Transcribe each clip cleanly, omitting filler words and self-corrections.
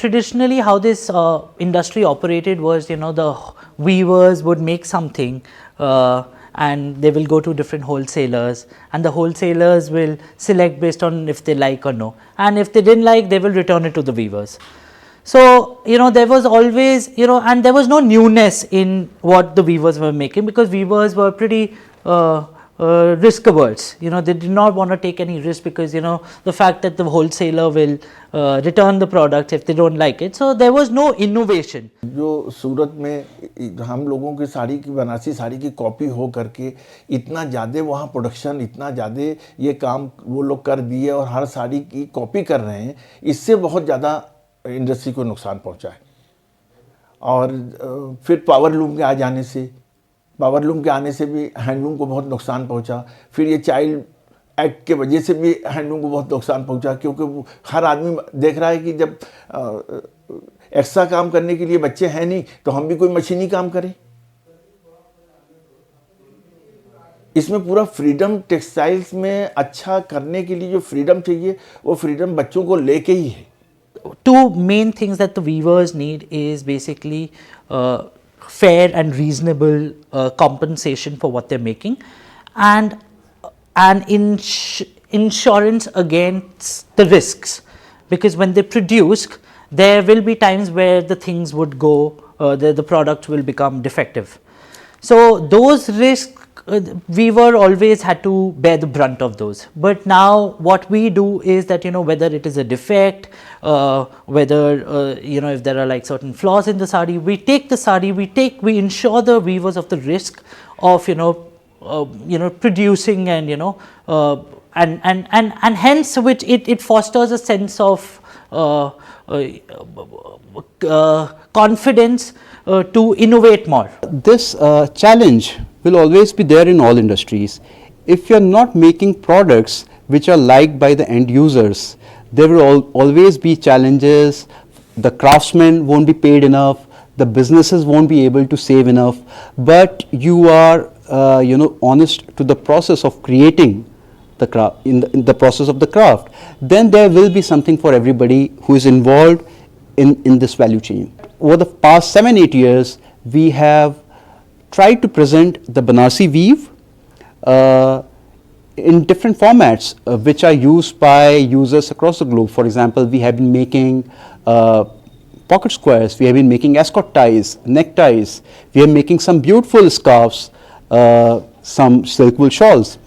traditionally how this industry operated was, the weavers would make something and they will go to different wholesalers, and the wholesalers will select based on if they like or no, and if they didn't like, they will return it to the weavers. So, there was always, and there was no newness in what the weavers were making, because weavers were pretty risk averse. They did not want to take any risk, because the fact that the wholesaler will return the product if they don't like it. So there was no innovation. जो सूरत में हम लोगों की साड़ी की बनारसी साड़ी की copy हो करके इतना ज़्यादा वहाँ प्रोडक्शन, इतना ज़्यादा ये काम वो लोग कर दिए और हर साड़ी की कॉपी कर रहे हैं, इससे बहुत ज़्यादा इंडस्ट्री को नुकसान पहुँचा है। और फिर पावर लूम के आ जाने से, पावर लूम के आने से भी हैंडलूम को बहुत नुकसान पहुंचा। फिर ये चाइल्ड एक्ट के वजह से भी हैंडलूम को बहुत नुकसान पहुंचा, क्योंकि हर आदमी देख रहा है कि जब एक्स्ट्रा काम करने के लिए बच्चे हैं नहीं, तो हम भी कोई मशीनी काम करें। इसमें पूरा फ्रीडम, टेक्सटाइल्स में अच्छा करने के लिए जो फ्रीडम चाहिए, वो फ्रीडम बच्चों को लेके ही है। Two main things that the weavers need is basically fair and reasonable compensation for what they're making, and insurance against the risks, because when they produce, there will be times where the things would go, the product will become defective. So those risks, weaver always had to bear the brunt of those. But now what we do is that, whether it is a defect, whether if there are like certain flaws in the sari, we take the sari, we insure the weavers of the risk of producing, and and hence which it fosters a sense of confidence to innovate more. This challenge will always be there in all industries. If you are not making products which are liked by the end users, there will always be challenges. The craftsmen won't be paid enough, the businesses won't be able to save enough, but you are honest to the process of creating the craft, in the process of the craft, then there will be something for everybody who is involved in this value chain. Over the past 7-8 years, we have tried to present the Banarsi weave in different formats which are used by users across the globe. For example, we have been making pocket squares, we have been making ascot ties, neckties, we are making some beautiful scarves, some silk wool shawls.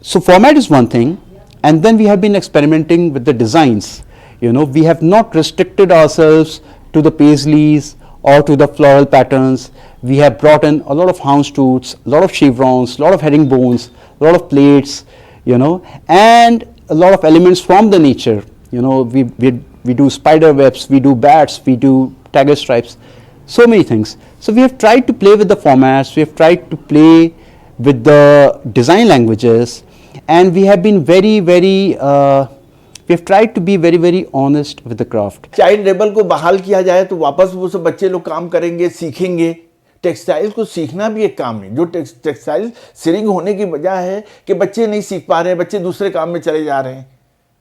So format is one thing, and then we have been experimenting with the designs. We have not restricted ourselves to the paisleys or to the floral patterns. We have brought in a lot of houndstooths, a lot of chevrons, a lot of herringbones, a lot of plates, and a lot of elements from the nature. We do spider webs, we do bats, we do tiger stripes, so many things. So we have tried to play with the formats, we have tried to play with the design languages, and we have been very, we have tried to be very, very honest with the craft. Child labour को बहाल किया जाए तो वापस वो सब बच्चे लोग काम करेंगे, सीखेंगे। टेक्सटाइल को सीखना भी एक काम है। जो टेक्सटाइल सिरिंग होने की वजह है कि बच्चे नहीं सीख पा रहे हैं, बच्चे दूसरे काम में चले जा रहे हैं,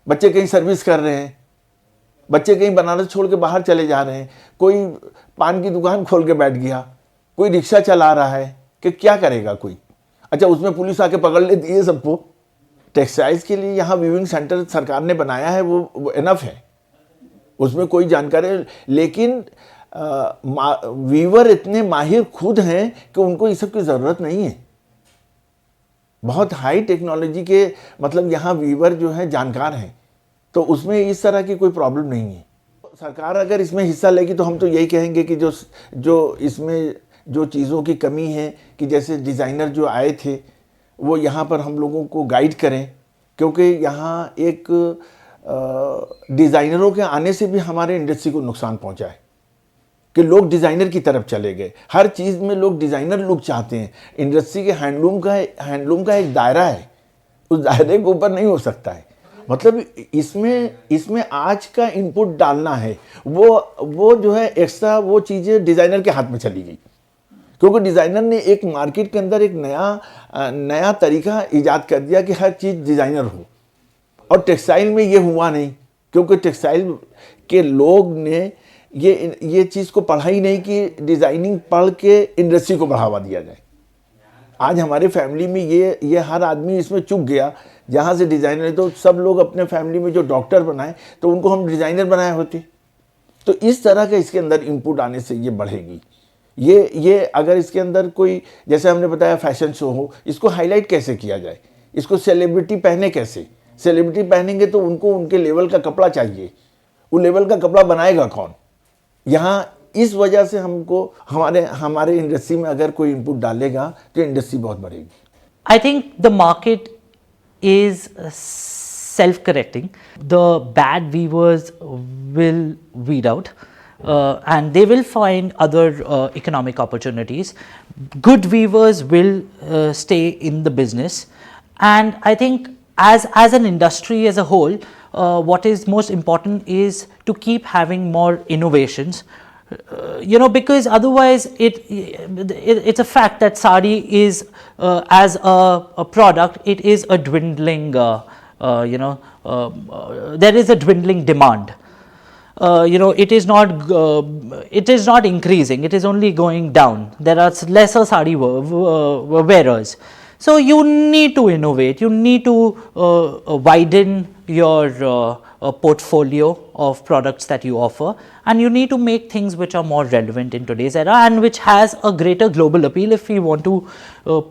बच्चे कहीं सर्विस कर रहे हैं, बच्चे कहीं बनारस छोड़ के बाहर चले जा रहे हैं, कोई पान की दुकान खोल के बैठ गया, कोई रिक्शा चला रहा है, कि क्या करेगा कोई। अच्छा, उसमें पुलिस आके पकड़ लेती है सबको। टेक्सटाइल्स के लिए यहाँ वीविंग सेंटर सरकार ने बनाया है, वो इनफ है, उसमें कोई जानकारी। लेकिन वीवर इतने माहिर खुद हैं कि उनको इस सब की ज़रूरत नहीं है। बहुत हाई टेक्नोलॉजी के मतलब यहाँ वीवर जो है जानकार हैं, तो उसमें इस तरह की कोई प्रॉब्लम नहीं है। सरकार अगर इसमें हिस्सा लेगी तो हम तो यही कहेंगे कि जो इसमें जो चीज़ों की कमी है, कि जैसे डिज़ाइनर जो आए थे वो यहाँ पर हम लोगों को गाइड करें, क्योंकि यहाँ एक डिज़ाइनरों के आने से भी हमारे इंडस्ट्री को नुकसान पहुँचा है कि लोग डिज़ाइनर की तरफ चले गए। हर चीज़ में लोग डिज़ाइनर लुक चाहते हैं। इंडस्ट्री के हैंडलूम का एक दायरा है, उस दायरे के ऊपर नहीं हो सकता है। मतलब इसमें आज का इनपुट डालना है, वो जो है एक्स्ट्रा वो चीज़ें डिज़ाइनर के हाथ में चली गई, क्योंकि डिज़ाइनर ने एक मार्केट के अंदर एक नया तरीका ईजाद कर दिया कि हर चीज़ डिज़ाइनर हो, और टेक्सटाइल में ये हुआ नहीं। क्योंकि टेक्सटाइल के लोग ने ये चीज़ को पढ़ा ही नहीं कि डिज़ाइनिंग पढ़ के इंडस्ट्री को बढ़ावा दिया जाए। आज हमारे फैमिली में ये हर आदमी इसमें चूक गया, जहाँ से डिज़ाइनर है तो सब लोग अपने फैमिली में जो डॉक्टर बनाए तो उनको हम डिज़ाइनर बनाए होते। तो इस तरह का इसके अंदर इनपुट आने से ये बढ़ेगी। ये अगर इसके अंदर कोई, जैसे हमने बताया फैशन शो हो, इसको हाईलाइट कैसे किया जाए, इसको सेलिब्रिटी पहने कैसे, सेलिब्रिटी पहनेंगे तो उनको उनके लेवल का कपड़ा चाहिए, वो लेवल का कपड़ा बनाएगा कौन। यहाँ इस वजह से हमको हमारे इंडस्ट्री में अगर कोई इनपुट डालेगा तो इंडस्ट्री बहुत बढ़ेगी। I think the market is self-correcting. The bad weavers will weed out, and they will find other economic opportunities. Good weavers will stay in the business, and I think as an industry as a whole, what is most important is to keep having more innovations. Because otherwise it's a fact that sari is as a product, it is a dwindling there is a dwindling demand. It is not increasing, it is only going down. There are lesser sari wearers. So you need to innovate, you need to widen your portfolio of products that you offer, and you need to make things which are more relevant in today's era and which has a greater global appeal if we want to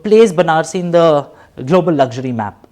place Banarsi in the global luxury map.